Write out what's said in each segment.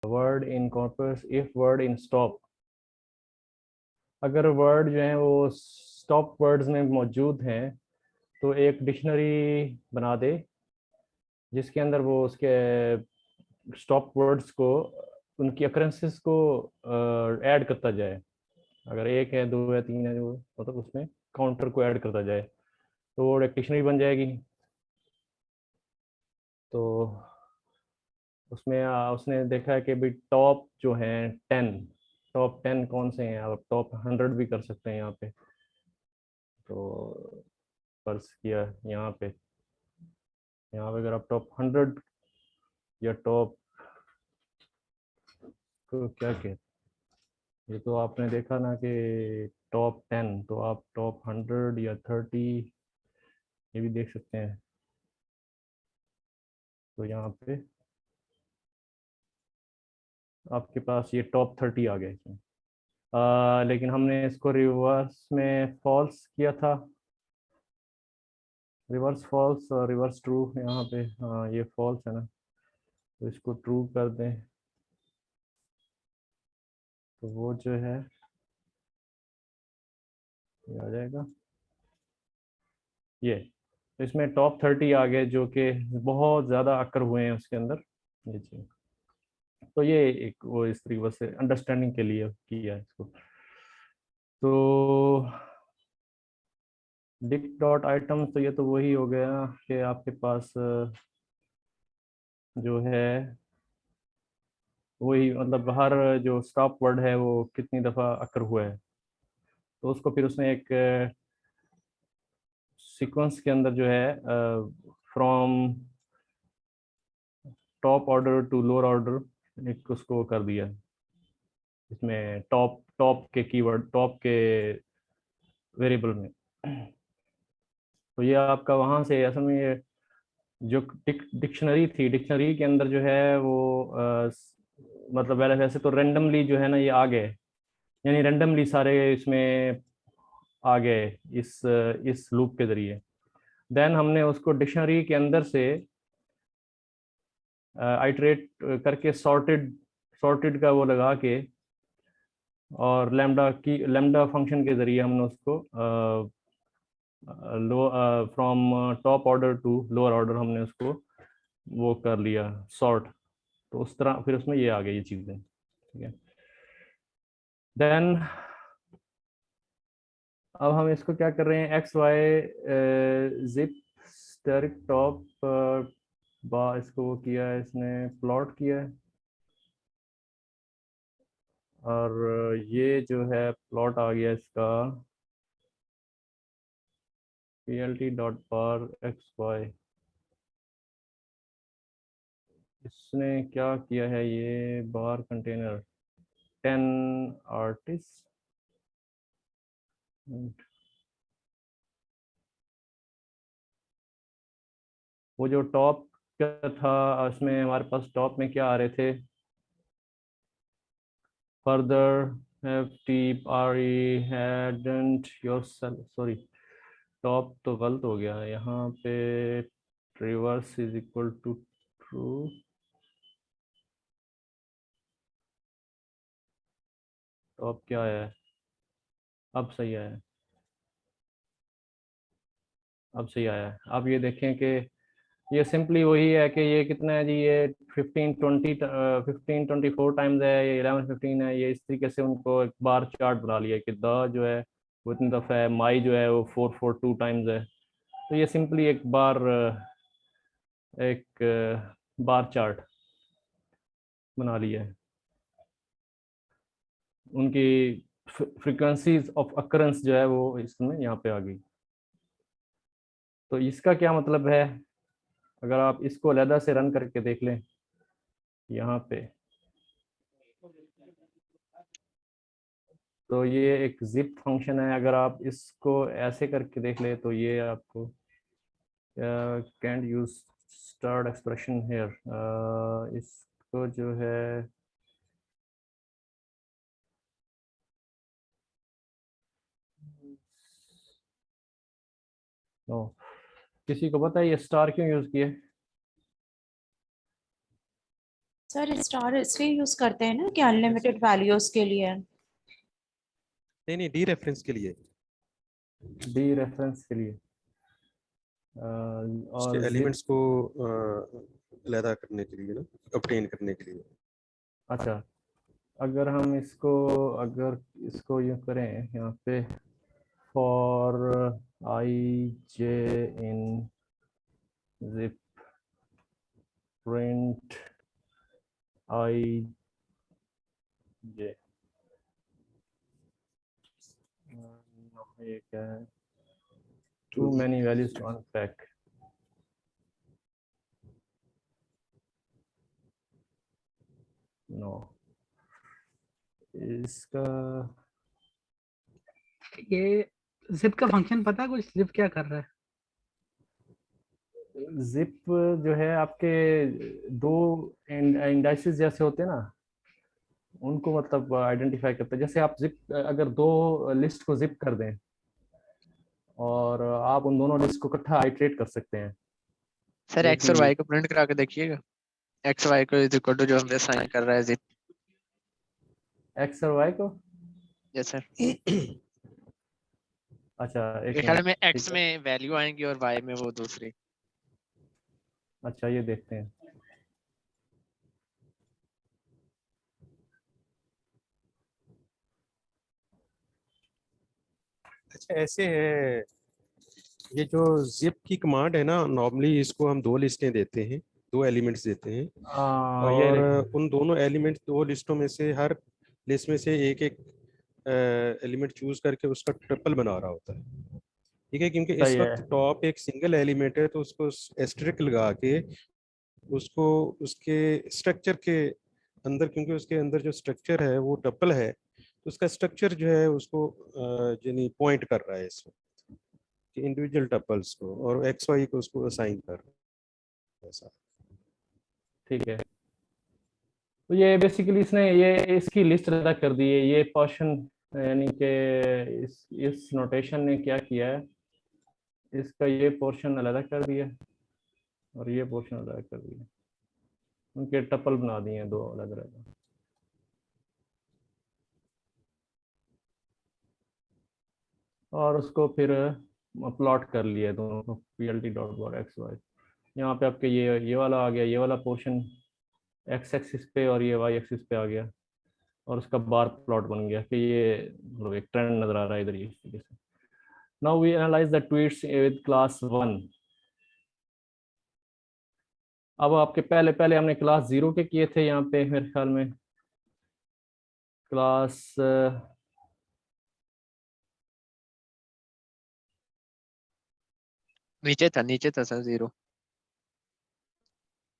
Word in corpus if word in stop. अगर word जो है वो स्टॉप वर्ड्स में मौजूद हैं तो एक डिक्शनरी बना दे जिसके अंदर वो उसके स्टॉप वर्ड्स को, उनकी अकरेंसेस को ऐड करता जाए। अगर एक है, दो है, तीन है, जो मतलब उसमें काउंटर को ऐड करता जाए तो वो एक डिक्शनरी बन जाएगी। तो उसमें उसने देखा है कि भाई टॉप जो हैं 10, टॉप 10 कौन से हैं, आप टॉप 100 भी कर सकते हैं यहाँ पे। तो फर्ज किया यहाँ पे अगर आप टॉप 100 या टॉप, तो क्या कहते, ये तो आपने देखा ना कि टॉप 10, तो आप टॉप 100 या 30 ये भी देख सकते हैं। तो यहाँ पे आपके पास ये टॉप 30 आ गए इसमें। लेकिन हमने इसको रिवर्स में फॉल्स किया था, रिवर्स फॉल्स और रिवर्स ट्रू यहाँ पे। हाँ ये फॉल्स है ना, तो इसको ट्रू कर दें तो वो जो है ये आ जाएगा ये। तो इसमें टॉप 30 आ गए जो कि बहुत ज़्यादा अक्कर हुए हैं उसके अंदर ये चीज़। तो ये एक वो इस तरीके से अंडरस्टैंडिंग के लिए किया है इसको। तो डिक डॉट आइटम, तो ये तो वही हो गया कि आपके पास जो है वही, मतलब हर जो स्टॉप वर्ड है वो कितनी दफ़ा अकर हुआ है, तो उसको फिर उसने एक सीक्वेंस के अंदर जो है from top order to lower order एक उसको कर दिया। इसमें टॉप टॉप के कीवर्ड, टॉप के वेरिएबल में। तो ये आपका वहाँ से असल में ये जो डिक्शनरी थी, डिक्शनरी के अंदर जो है वो मतलब वैसे तो रेंडमली जो है ना ये आ गए, यानी रेंडमली सारे इसमें आ गए इस लूप के ज़रिए। देन हमने उसको डिक्शनरी के अंदर से आइटरेट करके सॉर्टेड सॉर्टेड का वो लगा के, और लैम्डा फंक्शन के ज़रिए हमने उसको low from top order to lower order हमने उसको वो कर लिया सॉर्ट। तो उस तरह फिर उसमें ये आ गई ये चीज़ें, ठीक है। देन अब हम इसको क्या कर रहे हैं, X Y zip static top बा इसको वो किया है, इसने प्लॉट किया है। और ये जो है प्लॉट आ गया इसका plt dot bar X Y. इसने क्या किया है, ये बार कंटेनर 10 आर्टिस्ट, वो जो टॉप का था उसमें हमारे पास टॉप में क्या आ रहे थे, further have T R E hadn't yourself, sorry top तो गलत हो गया है यहाँ पे, reverse is equal to true. Top क्या है, अब सही आया है, अब सही आया है। अब ये देखें कि ये सिंपली वही है कि ये कितना है जी, ये 15 24 टाइम्स है, ये 11 15 है, ये इस तरीके से उनको एक बार चार्ट बना लिया कि द जो है वो इतनी दफ़ा है, माई जो है वो 442 टाइम्स है। तो ये सिंपली एक बार चार्ट बना लिया है। उनकी फ्रिक्वेंसीज ऑफ अकरेंस जो है वो इसमें यहाँ पे आ गई। तो इसका क्या मतलब है, अगर आप इसको अलहदा से रन करके देख लें यहाँ पे, तो ये एक जिप फंक्शन है। अगर आप इसको ऐसे करके देख ले तो ये आपको can't use start expression here, इसको जो है नो, किसी को पता है ये स्टार क्यों यूज किए? सर स्टार इसलिए यूज करते हैं ना कि अनलिमिटेड वैल्यूज के लिए। नहीं नहीं, डी रेफरेंस के लिए, डी रेफरेंस के लिए उसके और जिप। एलिमेंट्स को अलहदा करने के लिए ना, ऑब्टेन करने के लिए। अच्छा, अगर हम इसको, अगर इसको यूँ करें यहाँ पे, for I J in zip print I J, ये क्या है, too many values to unpack। No, इसका ये जिप का फंक्शन पता है कुछ? जिप क्या कर रहा है? जिप जो है आपके दो इंडाइसेस जैसे होते हैं ना, उनको मतलब आइडेंटिफाई करते हैं। जैसे आप जिप, अगर दो लिस्ट को जिप कर दें और आप उन दोनों लिस्ट को इकट्ठा आइटरेट कर सकते हैं। सर जो एक्स और कि वाई को प्रिंट करा के देखिएगा। एक्स वाई को इज इक्वल टू जो हमने साइन कर रहा है जिप। एक्स और वाई को, यस सर। अच्छा एक मेरे ख्याल मिनट, में ठीक एक्स है। में वैल्यू आएंगी और वाई में वो दूसरी। अच्छा ये देखते हैं। अच्छा ऐसे है, ये जो जिप की कमांड है ना, नॉर्मली इसको हम दो लिस्टें देते हैं, दो एलिमेंट्स देते हैं, ये और देखें। उन दोनों एलिमेंट्स, दो लिस्टों में से हर लिस्ट में से एक एक एलिमेंट चूज करके उसका ट्रिपल बना रहा होता है। ठीक है, क्योंकि सही इस है। वक्त टॉप एक सिंगल एलिमेंट है, तो उसको एस्टेरिक लगा के उसको उसके स्ट्रक्चर के अंदर, क्योंकि उसके अंदर जो स्ट्रक्चर है वो टपल है, तो उसका स्ट्रक्चर जो है उसको यानी पॉइंट कर रहा है इस वक्त कि इंडिविजुअल टपल्स को, और एक्स वाई को उसको असाइन कर रहा है ऐसा। ठीक है, तो ये बेसिकली इसने ये इसकी लिस्ट अलग कर दी है, ये पोर्शन, यानी कि इस नोटेशन ने क्या किया है, इसका ये पोर्शन अलग कर दिया और ये पोर्शन अलग कर दिया, उनके टपल बना दिए हैं दो अलग अलग। और उसको फिर प्लॉट कर लिया दोनों को, P L T dot bot X Y. यहाँ पे आपके ये वाला आ गया, ये वाला पोर्शन एक्स एक्सिस पे और ये वाई एक्सिस पे आ गया, और उसका बार प्लॉट बन गया कि ये मतलब एक ट्रेंड नजर आ रहा है इधर, इस तरीके से। Now we analyze the tweets with class 1। अब आपके पहले पहले हमने क्लास 0 के किए थे यहाँ पे मेरे ख्याल में, क्लास नीचे था सर जीरो।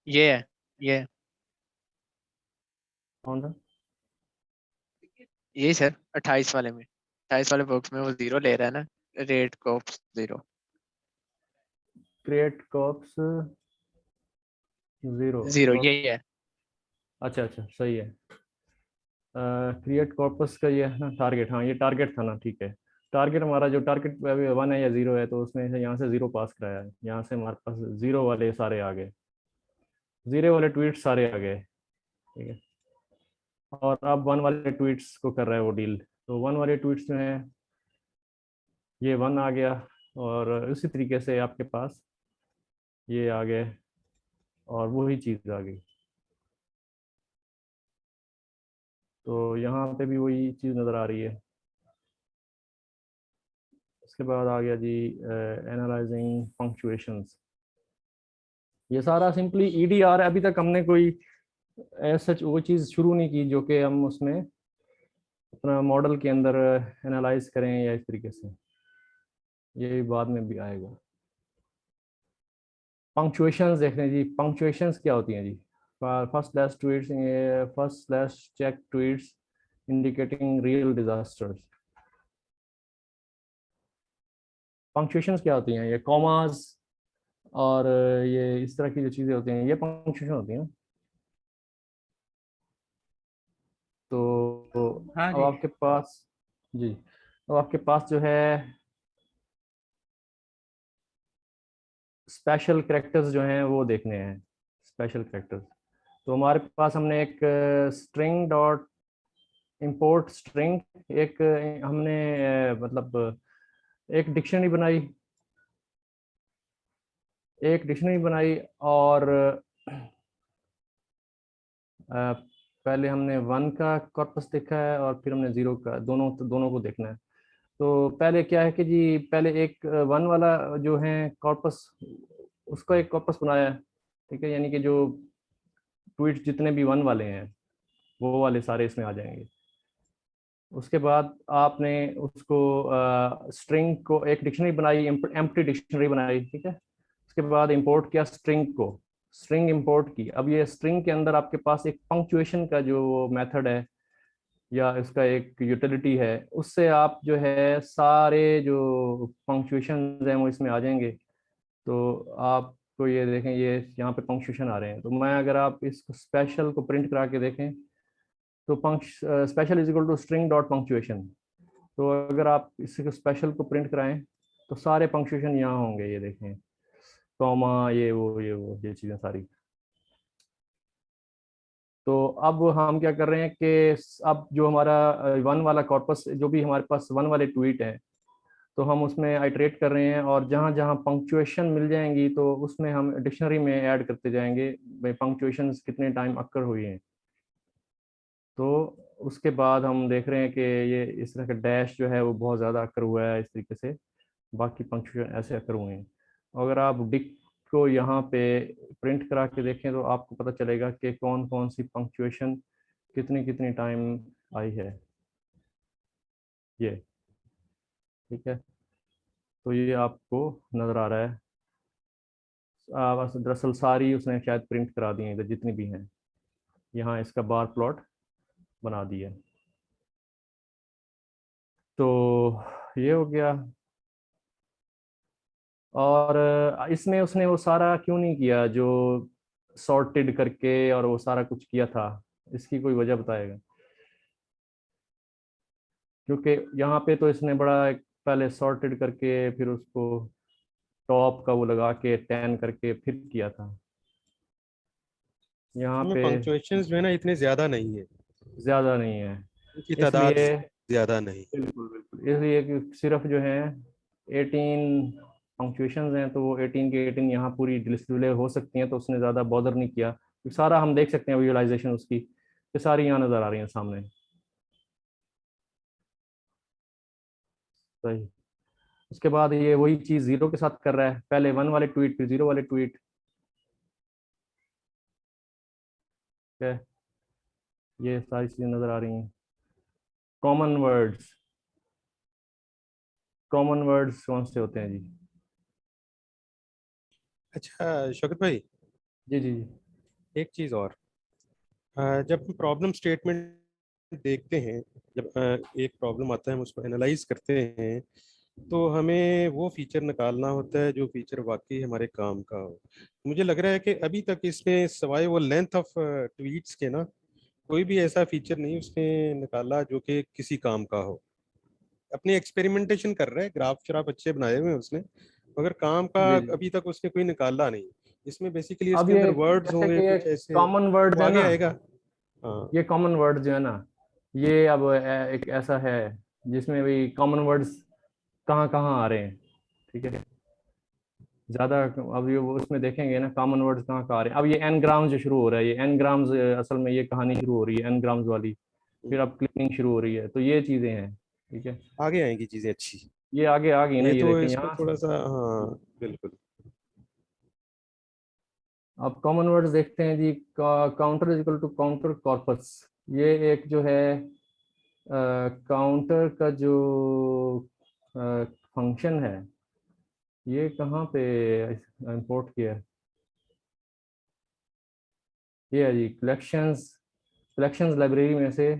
ये है, ये है। कौन सा? यही सर 28 वाले में, 28 वाले बॉक्स में वो जीरो ले रहा है ना, rate cops zero. Create cops zero. Zero यही है। अच्छा अच्छा सही है। क्रिएट कॉर्पस का ये है ना टारगेट, हाँ ये टारगेट था ना, ठीक है। टारगेट हमारा जो टारगेट 1 है या 0 है, तो उसमें से यहाँ से 0 पास कराया है, यहाँ से हमारे पास 0 वाले सारे आ गए, 0 वाले ट्वीट सारे आ गए, ठीक है। और अब 1 वाले ट्वीट्स को कर रहा है वो डील, तो 1 वाले ट्वीट्स जो हैं ये 1 आ गया, और उसी तरीके से आपके पास ये आ गए और वही चीज़ आ गई। तो यहाँ पे भी वही चीज़ नज़र आ रही है। उसके बाद आ गया जी एनालाइजिंग पंक्चुएशंस। ये सारा सिंपली ईडीआर, अभी तक हमने कोई सच वो चीज़ शुरू नहीं की जो कि हम उसमें अपना मॉडल के अंदर एनालाइज करें या इस तरीके से, ये बाद में भी आएगा। पंक्चुएशंस देख रहे हैं जी, पंक्चुएशंस क्या होती हैं जी? First slash tweets, first slash check tweets indicating real disasters. Punctuations क्या होती हैं? ये कॉमास और ये इस तरह की जो चीज़ें होती हैं, ये पंक्चुएशन होती हैं। तो हाँ अब जी। आपके पास जी, अब आपके पास जो है स्पेशल कैरेक्टर्स जो हैं वो देखने हैं, स्पेशल कैरेक्टर्स। तो हमारे पास हमने एक स्ट्रिंग डॉट इंपोर्ट स्ट्रिंग, एक हमने मतलब एक डिक्शनरी बनाई, और पहले हमने 1 का कॉर्पस देखा है और फिर हमने 0 का, दोनों को देखना है। तो पहले क्या है कि जी पहले एक 1 वाला जो है कॉर्पस, उसका एक कॉर्पस बनाया है, ठीक है, यानी कि जो ट्वीट जितने भी 1 वाले हैं वो वाले सारे इसमें आ जाएंगे। उसके बाद आपने उसको स्ट्रिंग को एक डिक्शनरी बनाई, एम्प्टी डिक्शनरी बनाई, ठीक है। उसके बाद इंपोर्ट किया स्ट्रिंग को, स्ट्रिंग इंपोर्ट की। अब ये स्ट्रिंग के अंदर आपके पास एक पंक्चुएशन का जो मेथड है या इसका एक यूटिलिटी है, उससे आप जो है सारे जो पंक्चुएशन हैं वो इसमें आ जाएंगे। तो आपको ये देखें, ये यहाँ पे पंक्चुएशन आ रहे हैं। तो मैं अगर आप इस स्पेशल को प्रिंट करा के देखें तो special is equal to string dot punctuation. तो अगर आप इस स्पेशल को प्रिंट कराएं तो सारे पंक्चुएशन यहाँ होंगे, ये देखें, कॉमा, ये चीज़ें सारी। तो अब हम क्या कर रहे हैं कि अब जो हमारा 1 वाला कॉर्पस, जो भी हमारे पास 1 वाले ट्वीट हैं, तो हम उसमें आइटरेट कर रहे हैं, और जहाँ जहाँ पंक्चुएशन मिल जाएंगी तो उसमें हम डिक्शनरी में ऐड करते जाएंगे भाई पंक्चुएशन कितने टाइम अक्कर हुई हैं। तो उसके बाद हम देख रहे हैं कि ये इस तरह का डैश जो है वो बहुत ज़्यादा अक्कर हुआ है, इस तरीके से बाकी पंक्चुएशन ऐसे अक्कर हुए हैं। अगर आप डिक को यहाँ पे प्रिंट करा के देखें तो आपको पता चलेगा कि कौन कौन सी पंक्चुएशन कितनी कितनी टाइम आई है, ये ठीक है। तो ये आपको नज़र आ रहा है। बस दरअसल सारी उसने शायद प्रिंट करा दी हैं इधर जितनी भी हैं, यहाँ इसका बार प्लॉट बना दिया। तो ये हो गया। और इसमें उसने वो सारा क्यों नहीं किया जो सॉर्टेड करके और वो सारा कुछ किया था, इसकी कोई वजह बताएगा? क्योंकि यहाँ पे तो इसने बड़ा एक पहले सॉर्टेड करके फिर उसको टॉप का वो लगा के 10 करके फिर किया था। यहाँ इसमें पे पंक्चुएशंस जो है ना इतने ज्यादा नहीं है, ज़्यादा नहीं है, उनकी तादाद इसलिए ज्यादा नहीं। बिल्कुल बिल्कुल, इसलिए कि सिर्फ जो है 18 पंक्चुएशंस हैं, तो वो 18 के 18 यहाँ पूरी डिस्प्ले हो सकती हैं, तो उसने ज़्यादा बॉदर नहीं किया। तो सारा हम देख सकते हैं विजुअलाइजेशन उसकी, ये सारी यहाँ नज़र आ रही हैं सामने। सही। उसके बाद ये वही चीज़ 0 के साथ कर रहा है, पहले 1 वाले ट्वीट फिर 0 वाले ट्वीट, ठीक है। ये सारी चीज़ें नज़र आ रही हैं। कॉमन वर्ड्स, कॉमन वर्ड्स कौन से होते हैं जी? अच्छा शौकत भाई, जी जी जी। एक चीज और, जब हम प्रॉब्लम स्टेटमेंट देखते हैं, जब एक प्रॉब्लम आता है हम उसको एनालाइज करते हैं, तो हमें वो फीचर निकालना होता है जो फीचर वाकई हमारे काम का हो। मुझे लग रहा है कि अभी तक इसमें सवाए वो लेंथ ऑफ ट्वीट्स के ना कोई भी ऐसा फीचर नहीं उसने निकाला जो कि किसी काम का हो। अपनी एक्सपेरिमेंटेशन कर रहा है, ग्राफ श्राफ अच्छे बनाए हुए हैं उसने, मगर काम का जी जी। अभी तक उसने कोई निकाला नहीं। इसमें बेसिकली अब इसके अंदर ये वर्ड्स जैसे होंगे कि ये कुछ ऐसे, कॉमन वो वर्ड्स है आगे ना, आएगा। हाँ। ये कॉमन वर्ड्स जो है ना, ये अब एक ऐसा है जिसमें भी कॉमन वर्ड्स कहाँ कहाँ आ रहे हैं, ठीक है। ज़्यादा अब ये वो उसमें देखेंगे ना कॉमन वर्ड्स कहाँ कहाँ आ रहे हैं। अब ये एन ग्राम्स जो शुरू हो रहा है, ये एन ग्राम्स असल में ये कहानी शुरू हो रही है एन ग्राम्स वाली, फिर अब क्लिपिंग शुरू हो रही है, तो ये चीज़ें हैं, ठीक है। आगे आएंगी चीजें अच्छी। ये आगे आ गई ना, ये ये तो देखें इसको यहाँ से। थोड़ा सा, हाँ बिल्कुल। अब कॉमन वर्ड्स देखते हैं जी। Counter is equal to counter corpus, ये एक जो है काउंटर का जो फंक्शन है, ये कहाँ पे इंपोर्ट किया है? ये है जी कलेक्शंस, कलेक्शंस लाइब्रेरी में से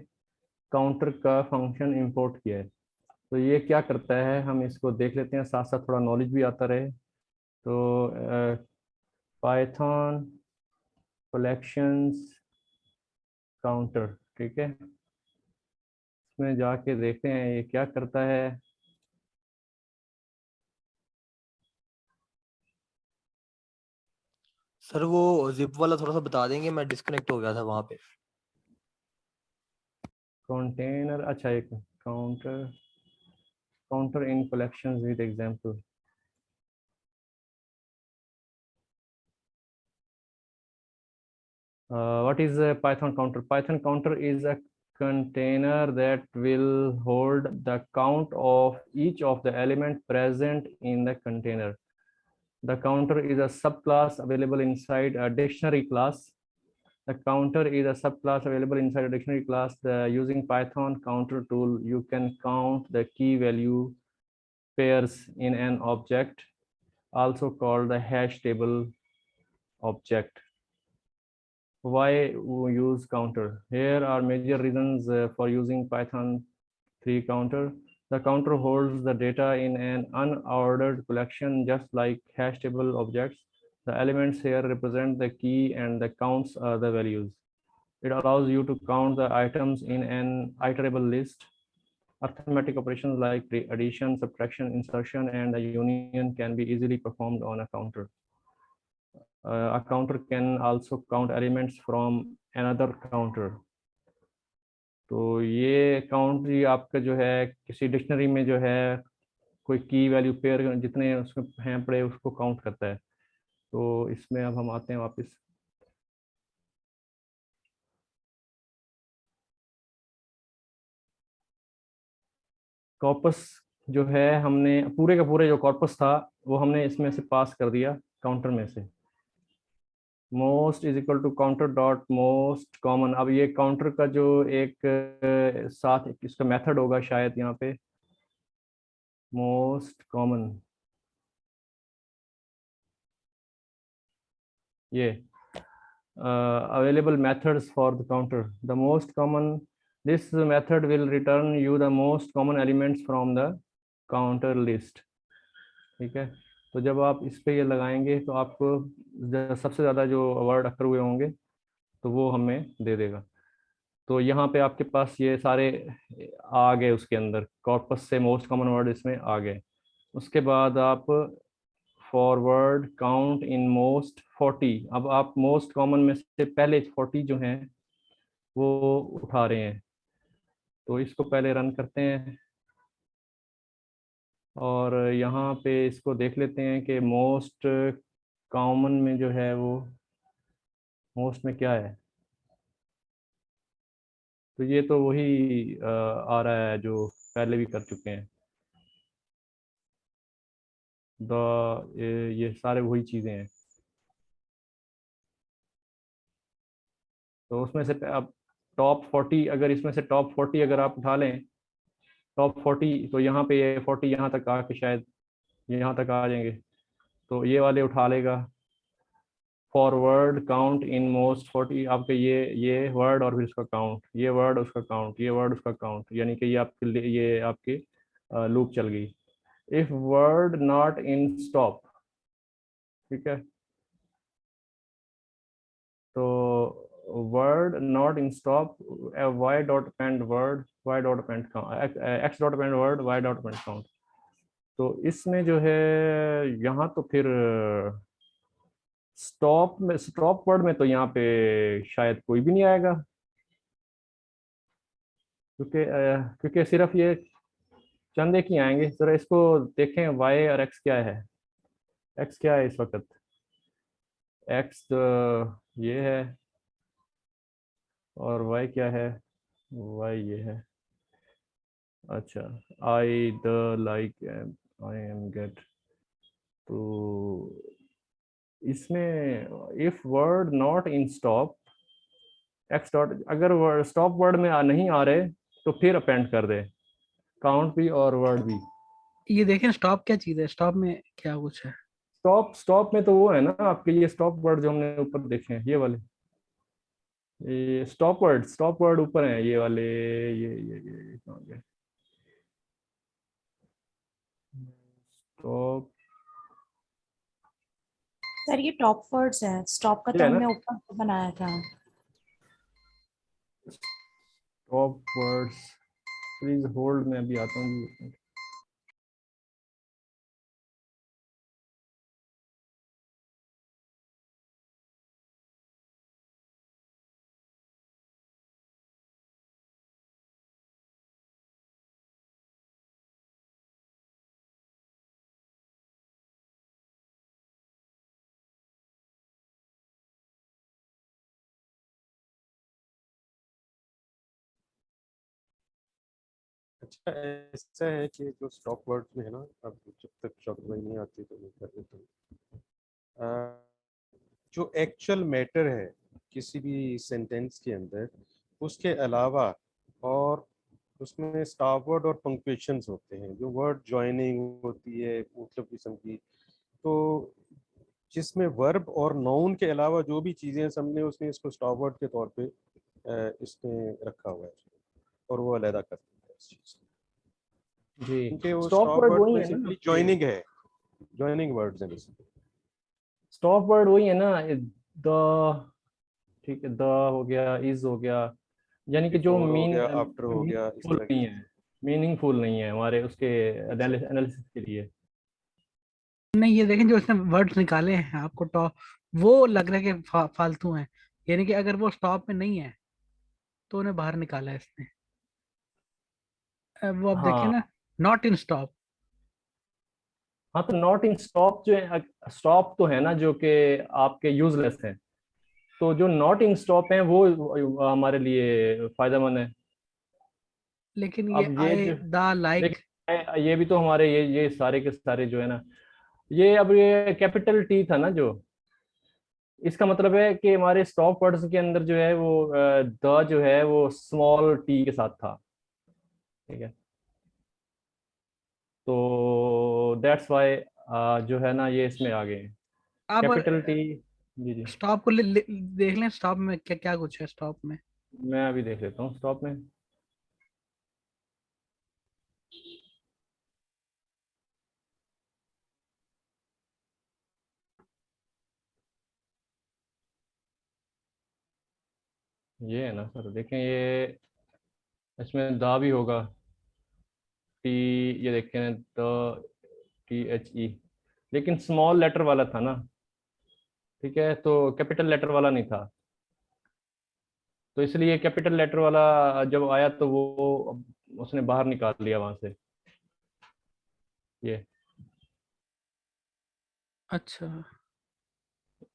काउंटर का फंक्शन इंपोर्ट किया है। तो ये क्या करता है हम इसको देख लेते हैं, साथ साथ थोड़ा नॉलेज भी आता रहे। तो पाइथन कलेक्शंस काउंटर, ठीक है, इसमें जाके देखते हैं ये क्या करता है। सर वो जिप वाला थोड़ा सा बता देंगे, मैं डिस्कनेक्ट हो गया था वहां पे। कंटेनर, अच्छा एक counter, counter in collections with example. What is a Python counter? Python counter is a container that will hold the count of each of the element present in the container. The counter is a subclass available inside a dictionary class. The counter is a subclass available inside a dictionary class. Using Python counter tool, you can count the key value pairs in an object, also called the hash table object. Why we use counter? Here are major reasons for using Python 3 counter. The counter holds the data in an unordered collection, just like hash table objects. The elements here represent the key and the counts are the values. It allows you to count the items in an iterable list. Arithmetic operations like addition, subtraction, insertion, and the union can be easily performed on a counter. A counter can also count elements from another counter. तो ये count जी आपका जो है किसी dictionary में जो है कोई की वैल्यू पेयर जितने उसमें हैं पड़े उसको काउंट करता है। तो इसमें अब हम आते हैं वापस। कॉर्पस जो है हमने पूरे का पूरे जो कॉर्पस था वो हमने इसमें से पास कर दिया काउंटर में से। Most is equal to counter dot most common. अब ये काउंटर का जो एक साथ इसका मेथड होगा शायद यहाँ पे मोस्ट कॉमन, ये available methods for the counter. The most common, this method will return you the most common elements from the counter list. ठीक है, तो जब आप इस पे ये लगाएंगे तो आपको सबसे ज़्यादा जो वर्ड अक्र हुए होंगे तो वो हमें दे देगा। तो यहाँ पे आपके पास ये सारे आ गए, उसके अंदर कॉर्पस से मोस्ट कॉमन वर्ड इसमें आ गए। उसके बाद आप फॉरवर्ड काउंट इन मोस्ट 40। अब आप मोस्ट कॉमन में से पहले 40 जो हैं वो उठा रहे हैं, तो इसको पहले रन करते हैं और यहाँ पे इसको देख लेते हैं कि मोस्ट कॉमन में जो है वो मोस्ट में क्या है। तो ये तो वही आ रहा है जो पहले भी कर चुके हैं। ये सारे वही चीज़ें हैं। तो उसमें से अब टॉप 40, अगर इसमें से टॉप 40 अगर आप उठा लें टॉप 40, तो यहाँ पे ये 40 यहाँ तक आके शायद यहाँ तक आ जाएंगे, तो ये वाले उठा लेगा। फॉरवर्ड काउंट इन मोस्ट 40, आपके ये वर्ड और फिर उसका काउंट, ये वर्ड उसका काउंट, ये वर्ड उसका काउंट, यानी कि ये आपकी लूप चल गई। If word not in stop, ठीक है, तो word not in stop, y dot append word, y dot append count, x dot append word, y dot append count। तो इसमें जो है यहाँ तो फिर स्टॉप वर्ड में तो यहाँ पे शायद कोई भी नहीं आएगा, क्योंकि सिर्फ ये चंद एक ही आएंगे। जरा इसको देखें y और x क्या है। x क्या है इस वक्त, x तो ये है और y क्या है, y ये है। अच्छा, I the like I am get. तो इसमें if word not in stop X dot, अगर स्टॉप वर्ड में नहीं आ रहे तो फिर अपेंड कर दे काउंट भी और वर्ड भी। ये देखें स्टॉप क्या चीज है, स्टॉप में क्या कुछ है। स्टॉप में तो वो है ना आपके, ये स्टॉप वर्ड जो हमने ऊपर देखे हैं ये वाले, ये स्टॉप वर्ड ऊपर हैं ये वाले, ये कहाँ गए स्टॉप। सर ये टॉप वर्ड्स है, स्टॉप का ये तो है ना? हमने ऊपर बनाया था। टॉप वर्ड्स, प्लीज होल्ड, में अभी आता हूँ। अच्छा ऐसा है कि जो स्टॉप वर्ड्स में है ना, अब जब तक शब्द भाई नहीं आती तो मैं कर देता हूँ। जो एक्चुअल मैटर है किसी भी सेंटेंस के अंदर, उसके अलावा और उसमें स्टॉप वर्ड और पंक्चुएशंस होते हैं, जो वर्ड जॉइनिंग होती है मतलब किस्म की, तो जिसमें वर्ब और नाउन के अलावा जो भी चीज़ें समझने, उसने इसको स्टॉप वर्ड के तौर पे इसमें रखा हुआ है और वो अलहदा कर देता है इस चीज़ को। जी, क्योंकि वो स्टॉप स्टॉप वर्ड वर्ड वही में है ना, सिंपली जॉइनिंग है, जॉइनिंग वर्ड्स हैं बेसिकली। स्टॉप वर्ड वही है ना, द, ठीक है, द हो गया, इज हो गया, यानी कि जो बिफोर हो गया, आफ्टर हो गया, इस मीनिंगफुल तरह की नहीं चीज़ें। है, मीनिंगफुल नहीं है हमारे उसके अच्छा एनालिसिस के लिए। नहीं, ये देखें जो इसने वर्ड्स निकाले हैं आपको टॉप, वो लग रहा है कि फालतू हैं। यानी कि अगर वो स्टॉप में नहीं है तो उन्हें बाहर निकाला है इसने। वो आप देखिए हाँ ना, नॉट इन स्टॉप। हाँ, तो नॉट इन स्टॉप जो है, स्टॉप तो है ना जो कि आपके यूजलेस हैं, तो जो नॉट इन स्टॉप हैं वो हमारे लिए फायदेमंद है। लेकिन ये अब ये आई जो, द लाइक। लेकिन ये भी तो हमारे ये सारे के सारे जो है ना, ये अब ये कैपिटल टी था ना जो, इसका मतलब है कि हमारे स्टॉप वर्ड्स के अंदर जो है वो द जो है वो स्मॉल टी के साथ था, ठीक है। तो दैट्स वाई जो है ना ये इसमें आ गए आप कैपिटल टी। जी जी, स्टॉप को देख लें, स्टॉप में क्या क्या कुछ है स्टॉप में। मैं अभी देख लेता हूँ स्टॉप में। ये है ना सर, देखें ये इसमें दा भी होगा, टी, ये देखें द, टी एच ई, लेकिन स्मॉल लेटर वाला था ना, ठीक है, तो कैपिटल लेटर वाला नहीं था, तो इसलिए कैपिटल लेटर वाला जब आया तो वो उसने बाहर निकाल लिया वहां से ये। अच्छा।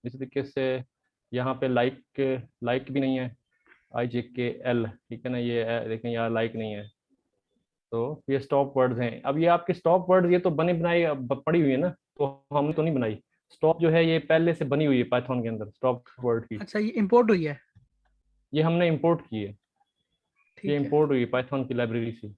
इस तरीके से यहाँ पे लाइक, लाइक भी नहीं है, आई जे के एल, ठीक है ना, ये देखें यहाँ लाइक नहीं है, तो ये स्टॉप वर्ड्स हैं। अब ये आपके स्टॉप वर्ड्स ये तो बने बनाई पड़ी हुई है ना, तो हमने तो नहीं बनाई। स्टॉप जो है ये पहले से बनी हुई है पाइथन के अंदर, स्टॉप वर्ड की, अच्छा, ये इंपोर्ट हुई है। ये हमने इंपोर्ट की है, ये ठीक है। इंपोर्ट हुई है पाइथन की लाइब्रेरी से।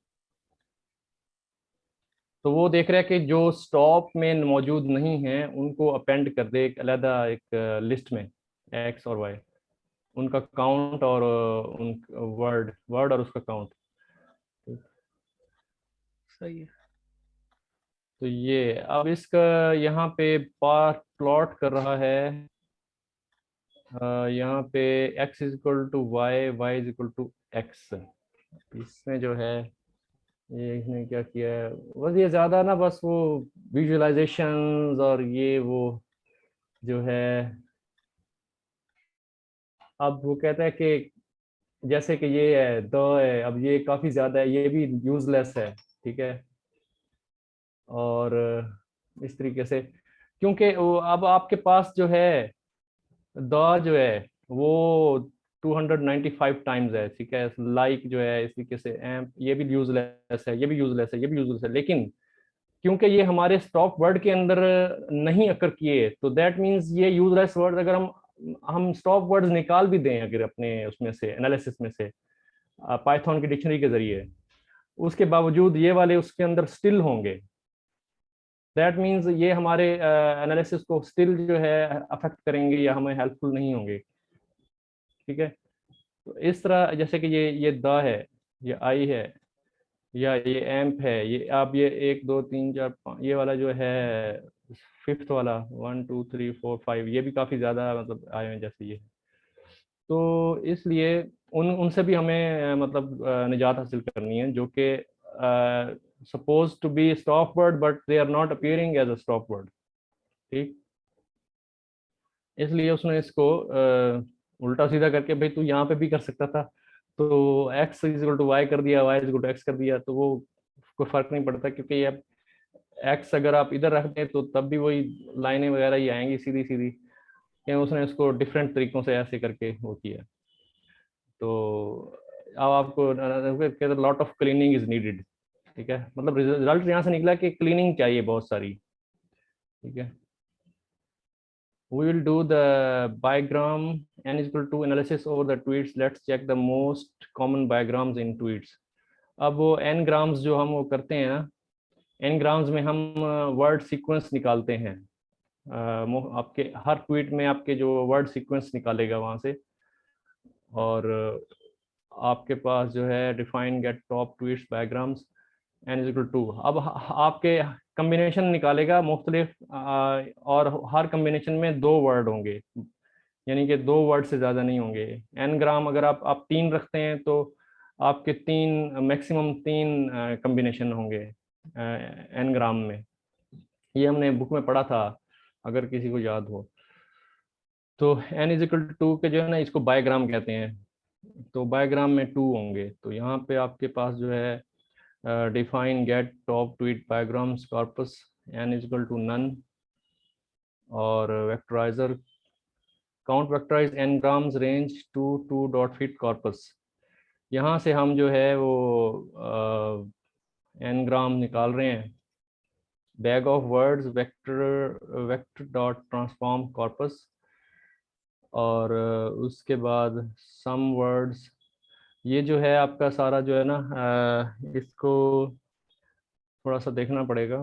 तो वो देख रहा है कि जो स्टॉप में मौजूद नहीं है उनको अपेंड कर दे एक अलग एक लिस्ट में, एक्स और वाई, उनका काउंट और उन वर्ड वर्ड और उसका काउंट। सही है। तो ये अब इसका यहाँ पे पार्ट प्लॉट कर रहा है, यहाँ पे x is equal to Y, Y is equal to X. इसमें जो है ये इसने क्या किया है, बस ये ज़्यादा ना, बस वो विजुअलाइजेशंस और ये वो जो है, अब वो कहता है कि जैसे कि ये है द है, अब ये काफ़ी ज़्यादा है, ये भी यूजलेस है, ठीक है। और इस तरीके से, क्योंकि अब आपके पास जो है द जो है वो 295 टाइम्स है, ठीक है। लाइक जो है इस तरीके से एम्प, ये भी यूजलेस है, ये भी यूजलेस है, ये भी यूजलेस है, लेकिन क्योंकि ये हमारे स्टॉप वर्ड के अंदर नहीं अकर किए, तो दैट मीन्स ये यूजलेस वर्ड अगर हम स्टॉप वर्ड्स निकाल भी दें अगर अपने उसमें से एनालिसिस में से पाइथन की डिक्शनरी के जरिए, उसके बावजूद ये वाले उसके अंदर स्टिल होंगे। दैट मीन्स ये हमारे एनालिसिस को स्टिल जो है अफेक्ट करेंगे या हमें हेल्पफुल नहीं होंगे, ठीक है। तो इस तरह जैसे कि ये द है, ये आई है, या ये एम्प है, ये आप ये 1 2 3 4 5 ये वाला जो है फिफ्थ वाला 1 2 3 4 5, ये भी काफ़ी ज़्यादा मतलब आए हैं जैसे ये। तो इसलिए उनसे भी हमें मतलब निजात हासिल करनी है, जो कि suppose to be stop word but they are not appearing as a stop word, ठीक। इसलिए उसने इसको उल्टा सीधा करके, भाई तू यहाँ पे भी कर सकता था, तो X is equal to Y कर दिया, Y is equal to X कर दिया, तो वो कोई फर्क नहीं पड़ता, क्योंकि ये एक्स अगर आप इधर रख दें तो तब भी वही लाइनें वगैरह ही आएंगी सीधी सीधी, या उसने इसको डिफरेंट तरीकों से ऐसे करके वो किया। तो अब आपको lot of cleaning is needed, ठीक है, मतलब रिजल्ट यहाँ से निकला कि क्लीनिंग चाहिए बहुत सारी। ठीक है, we will do the bigram n is equal to analysis over the tweets. Let's check the most common bigrams in tweets. अब वो n ग्राम्स जो हम वो करते हैं ना, n ग्राम्स में हम वर्ड सीक्वेंस निकालते हैं। आपके हर ट्वीट में आपके जो वर्ड सीक्वेंस निकालेगा वहाँ से, और आपके पास जो है define get top tweets bigrams n is equal to, अब आपके कम्बिनेशन निकालेगा मुख्तलिफ, और हर कम्बिनेशन में 2 वर्ड होंगे, यानी कि 2 वर्ड से ज़्यादा नहीं होंगे। n ग्राम अगर आप 3 रखते हैं तो आपके 3 मैक्सिमम 3 कम्बिनेशन होंगे n ग्राम में। ये हमने बुक में पढ़ा था, अगर किसी को याद हो तो। n इज इक्वल टू के जो है ना, इसको बायग्राम कहते हैं, तो बायग्राम में 2 होंगे। तो यहाँ पे आपके पास जो है define get top tweet bigrams corpus n is equal to none, और vectorizer count vectorize n grams range two dot fit corpus. यहाँ से हम जो है वो n ग्राम निकाल रहे हैं। Bag of words vector dot transform corpus, और उसके बाद सम वर्ड्स। ये जो है आपका सारा जो है ना, इसको थोड़ा सा देखना पड़ेगा।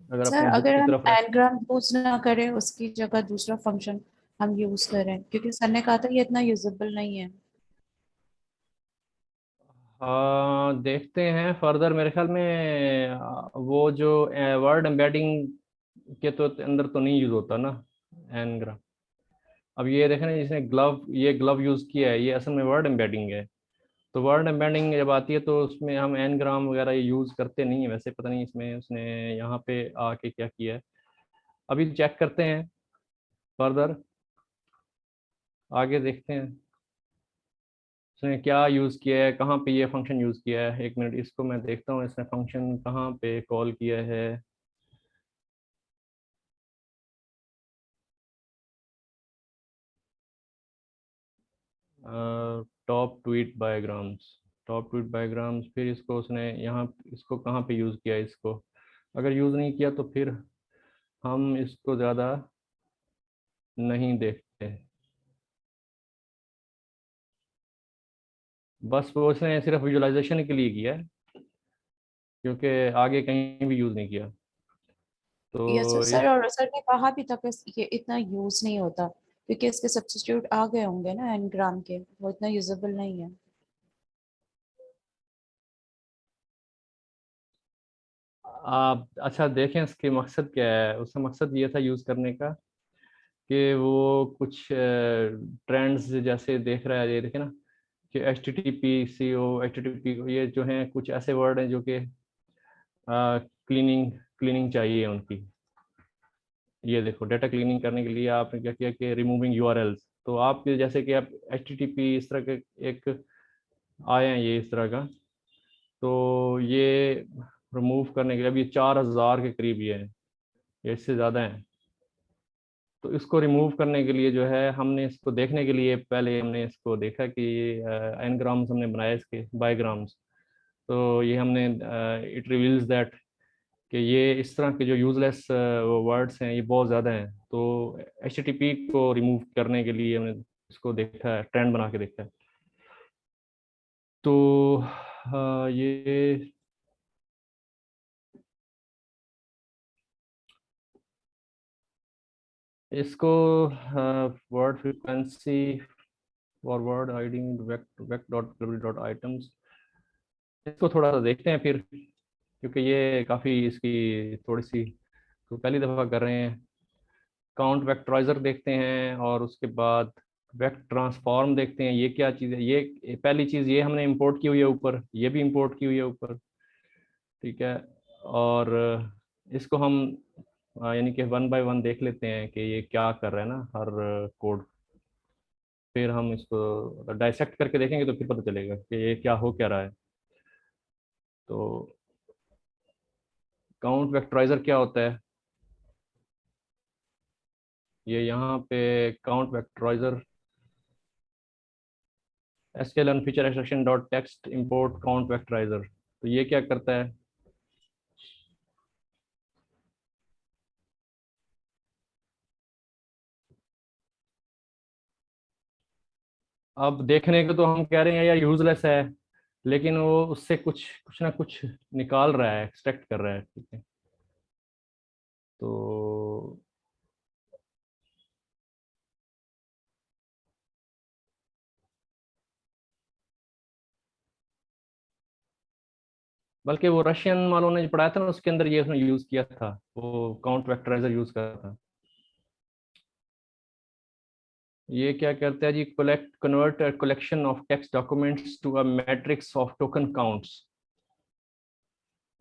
अगर सर अपने बुक अगर की हम तरफ एनग्राम यूज ना करें, उसकी जगह दूसरा फंक्शन हम यूज करें, क्योंकि सर ने कहा था ये इतना यूजेबल नहीं है। देखते हैं फर्दर। मेरे ख्याल में वो जो वर्ड एम्बेडिंग के तो अंदर तो नहीं यूज होता ना एन ग्राम। अब ये देखें ना, जिसने ये ग्लव यूज किया है, ये असल में वर्ड एम्बेडिंग है। तो वर्ड एम्बेडिंग जब आती है तो उसमें हम एन ग्राम वगैरह ये यूज करते नहीं है वैसे। पता नहीं इसमें उसने यहाँ पे आके क्या किया है, अभी चेक करते हैं फर्दर, आगे देखते हैं उसने क्या यूज़ किया है, कहाँ पे ये फंक्शन यूज़ किया है। एक मिनट, इसको मैं देखता हूँ इसने फंक्शन कहाँ पे कॉल किया है। टॉप ट्वीट बायग्राम्स, टॉप ट्वीट बायग्राम्स, फिर इसको उसने यहाँ इसको कहाँ पे यूज़ किया है इसको। अगर यूज़ नहीं किया तो फिर हम इसको ज़्यादा नहीं देखते। बस वो उसने सिर्फ विजुअलाइजेशन के लिए किया है, क्योंकि आगे कहीं भी यूज़ नहीं किया। यस तो सर, और सर ने कहा भी था कि ये इतना यूज नहीं होता, क्योंकि इसके सब्स्टिट्यूट आ गए होंगे ना एनग्राम के, वो इतना यूजेबल नहीं है। आप अच्छा देखें इसके मकसद क्या है। उसका मकसद ये था यूज़ करने का कि वो कुछ ट्रेंड्स जैसे देख रहा है, ये देखे ना कि H T T P C O H T T P, ये जो हैं कुछ ऐसे वर्ड हैं जो कि क्लीनिंग क्लीनिंग चाहिए उनकी। ये देखो, डेटा क्लीनिंग करने के लिए आपने क्या किया कि रिमूविंग यूआरएल्स। तो आप जैसे कि आप एच टी टी पी इस तरह के एक आए हैं ये इस तरह का, तो ये रिमूव करने के लिए, अब ये 4000 के करीब ये हैं, ये इससे ज़्यादा हैं। तो इसको रिमूव करने के लिए जो है, हमने इसको देखने के लिए पहले हमने इसको देखा कि एन ग्राम्स हमने बनाए इसके बायग्राम्स। तो ये हमने इट रिवील्स दैट कि ये इस तरह के जो यूजलेस वर्ड्स हैं ये बहुत ज़्यादा हैं। तो एच को रिमूव करने के लिए हमने इसको देखा है, ट्रेंड बना के देखा है। तो ये इसको word frequency for word ID vec dot items, इसको थोड़ा सा देखते हैं फिर, क्योंकि ये काफ़ी इसकी थोड़ी सी तो पहली दफ़ा कर रहे हैं। काउंट वेक्टराइजर देखते हैं, और उसके बाद वेक्ट ट्रांसफॉर्म देखते हैं। ये क्या चीज़ है, ये पहली चीज़ ये हमने इंपोर्ट की हुई है ऊपर, ये भी इंपोर्ट की हुई है ऊपर। ठीक है, और इसको हम यानी कि 1 बाय 1 देख लेते हैं कि ये क्या कर रहा है ना हर कोड। फिर हम इसको डाइसेक्ट करके देखेंगे तो फिर पता चलेगा कि ये क्या हो क्या रहा है। तो काउंट वेक्टराइजर क्या होता है, ये यहाँ पे count वेक्टराइजर sklearn feature extraction dot text import count vectorizer। तो ये क्या करता है, अब देखने को तो हम कह रहे हैं यार यूजलेस है, लेकिन वो उससे कुछ कुछ ना कुछ निकाल रहा है, एक्सट्रैक्ट कर रहा है, ठीक है। तो बल्कि वो रशियन वालों ने जो पढ़ाया था ना, उसके अंदर ये उसने यूज किया था, वो काउंट वेक्टराइजर यूज करा था। ये क्या करता है जी, convert collection of text documents to a matrix of token counts.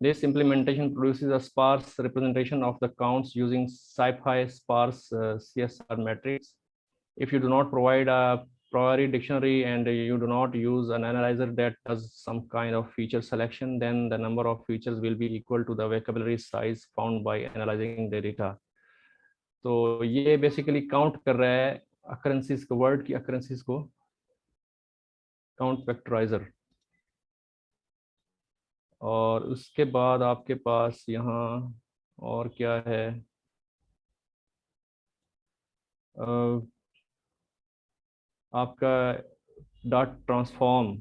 This implementation produces a sparse representation of the counts using SciPy sparse CSR matrix. If you do not provide a priori dictionary and you do not use an analyzer that does some kind of feature selection, then the number of features will be equal to the vocabulary size found by analyzing the data. तो ये basically count कर रहा है अकरेंसीज को, word की अकरेंसीज को, count वेक्टराइजर। और उसके बाद आपके पास यहाँ और क्या है, आपका डॉट ट्रांसफॉर्म।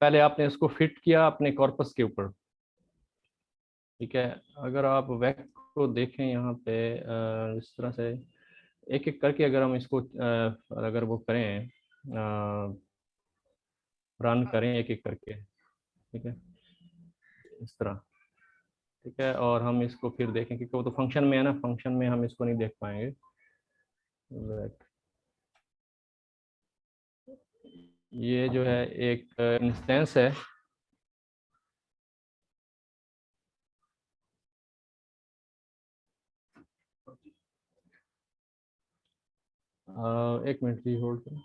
पहले आपने उसको फिट किया अपने कॉर्पस के ऊपर, ठीक है। अगर आप वेक को देखें यहाँ पे इस तरह से एक एक करके अगर हम इसको अगर वो करें, रन करें एक एक करके, ठीक है, इस तरह, ठीक है। और हम इसको फिर देखें क्योंकि वो तो फंक्शन में है ना, फंक्शन में हम इसको नहीं देख पाएंगे। ये जो है एक इंस्टेंस है, एक मिनट भी होल्ड करें।